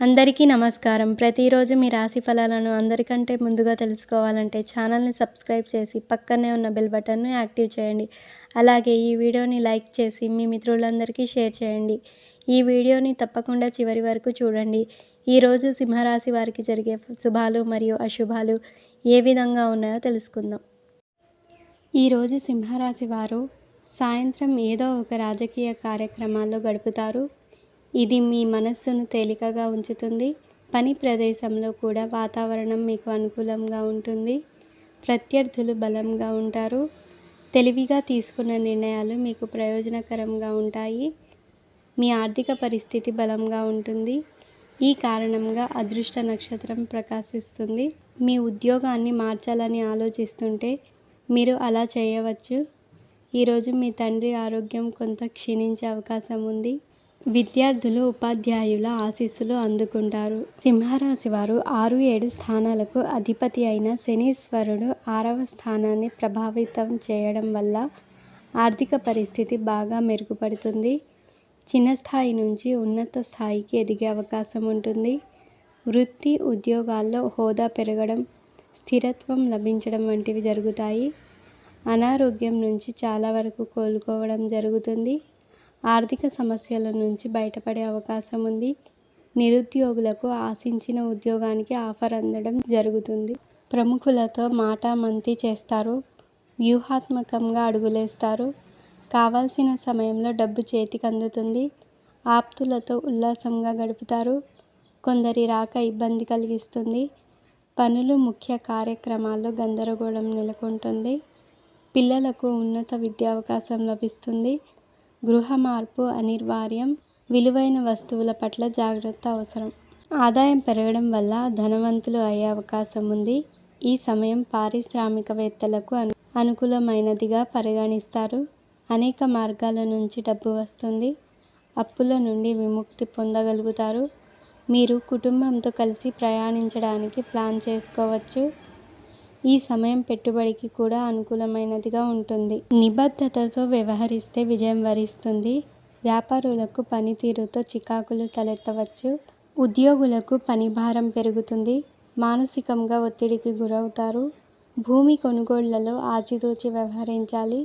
అందరికీ నమస్కారం. ప్రతిరోజు మీ రాశి ఫలాలను అందరికంటే ముందుగా తెలుసుకోవాలంటే ఛానల్‌ని సబ్స్క్రైబ్ చేసి పక్కనే ఉన్న బెల్ బటన్‌ను యాక్టివ్ చేయండి. అలాగే ఈ వీడియోని లైక్ చేసి మీ మిత్రులందరికీ షేర్ చేయండి. ఈ వీడియోని తప్పకుండా చివరి వరకు చూడండి. ఈరోజు సింహరాశి వారికి జరిగే శుభాలు మరియు అశుభాలు ఏ విధంగా ఉన్నాయో తెలుసుకుందాం. ఈరోజు సింహరాశి వారు సాయంత్రం ఏదో ఒక రాజకీయ కార్యక్రమాల్లో గడుపుతారు. ఇది మీ మనస్సును తేలికగా ఉంచుతుంది. పని ప్రదేశంలో కూడా వాతావరణం మీకు అనుకూలంగా ఉంటుంది. ప్రత్యర్థులు బలంగా ఉంటారు. తెలివిగా తీసుకున్న నిర్ణయాలు మీకు ప్రయోజనకరంగా ఉంటాయి. మీ ఆర్థిక పరిస్థితి బలంగా ఉంటుంది. ఈ కారణంగా అదృష్ట నక్షత్రం ప్రకాశిస్తుంది. మీ ఉద్యోగాన్ని మార్చాలని ఆలోచిస్తుంటే మీరు అలా చేయవచ్చు. ఈరోజు మీ తండ్రి ఆరోగ్యం కొంత క్షీణించే అవకాశం ఉంది. విద్యార్థులు ఉపాధ్యాయుల ఆశీస్సులు అందుకుంటారు. సింహరాశి వారు 6-7 స్థానాలకు అధిపతి అయిన శనీశ్వరుడు 6వ స్థానాన్ని ప్రభావితం చేయడం వల్ల ఆర్థిక పరిస్థితి బాగా మెరుగుపడుతుంది. చిన్న స్థాయి నుంచి ఉన్నత స్థాయికి ఎదిగే అవకాశం ఉంటుంది. వృత్తి ఉద్యోగాల్లో హోదా పెరగడం, స్థిరత్వం లభించడం వంటివి జరుగుతాయి. అనారోగ్యం నుంచి చాలా వరకు కోలుకోవడం జరుగుతుంది. ఆర్థిక సమస్యల నుంచి బయటపడే అవకాశం ఉంది. నిరుద్యోగులకు ఆశించిన ఉద్యోగానికి ఆఫర్ అందడం జరుగుతుంది. ప్రముఖులతో మాటామంతి చేస్తారు. వ్యూహాత్మకంగా అడుగులేస్తారు. కావాల్సిన సమయంలో డబ్బు చేతికి అందుతుంది. ఆప్తులతో ఉల్లాసంగా గడుపుతారు. కొందరి రాక ఇబ్బంది కలిగిస్తుంది. పనులు, ముఖ్య కార్యక్రమాల్లో గందరగోళం నెలకొంటుంది. పిల్లలకు ఉన్నత విద్యావకాశం లభిస్తుంది. గృహ మార్పు అనివార్యం. విలువైన వస్తువుల పట్ల జాగ్రత్త అవసరం. ఆదాయం పెరగడం వల్ల ధనవంతులు అయ్యే అవకాశం ఉంది. ఈ సమయం పారిశ్రామికవేత్తలకు అనుకూలమైనదిగా పరిగణిస్తారు. అనేక మార్గాల నుంచి డబ్బు వస్తుంది. అప్పుల నుండి విముక్తి పొందగలుగుతారు. మీరు కుటుంబంతో కలిసి ప్రయాణించడానికి ప్లాన్ చేసుకోవచ్చు. ఈ సమయం పెట్టుబడికి కూడా అనుకూలమైనదిగా ఉంటుంది. నిబద్ధతతో వ్యవహరిస్తే విజయం వరిస్తుంది. వ్యాపారులకు పనితీరుతో చికాకులు తలెత్తవచ్చు. ఉద్యోగులకు పని భారం పెరుగుతుంది. మానసికంగా ఒత్తిడికి గురవుతారు. భూమి కొనుగోళ్లలో ఆచితూచి వ్యవహరించాలి.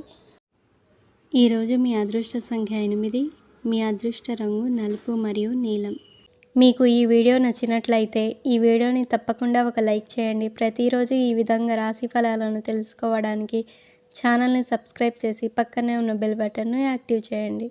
ఈరోజు మీ అదృష్ట సంఖ్య 8. మీ అదృష్ట రంగు నలుపు మరియు నీలం. మీకు ఈ వీడియో నచ్చినట్లయితే ఈ వీడియోని తప్పకుండా ఒక లైక్ చేయండి. ప్రతిరోజు ఈ విధంగా రాశి ఫలాలను తెలుసుకోవడానికి ఛానల్ని సబ్స్క్రైబ్ చేసి పక్కనే ఉన్న బెల్ బటన్ను యాక్టివ్ చేయండి.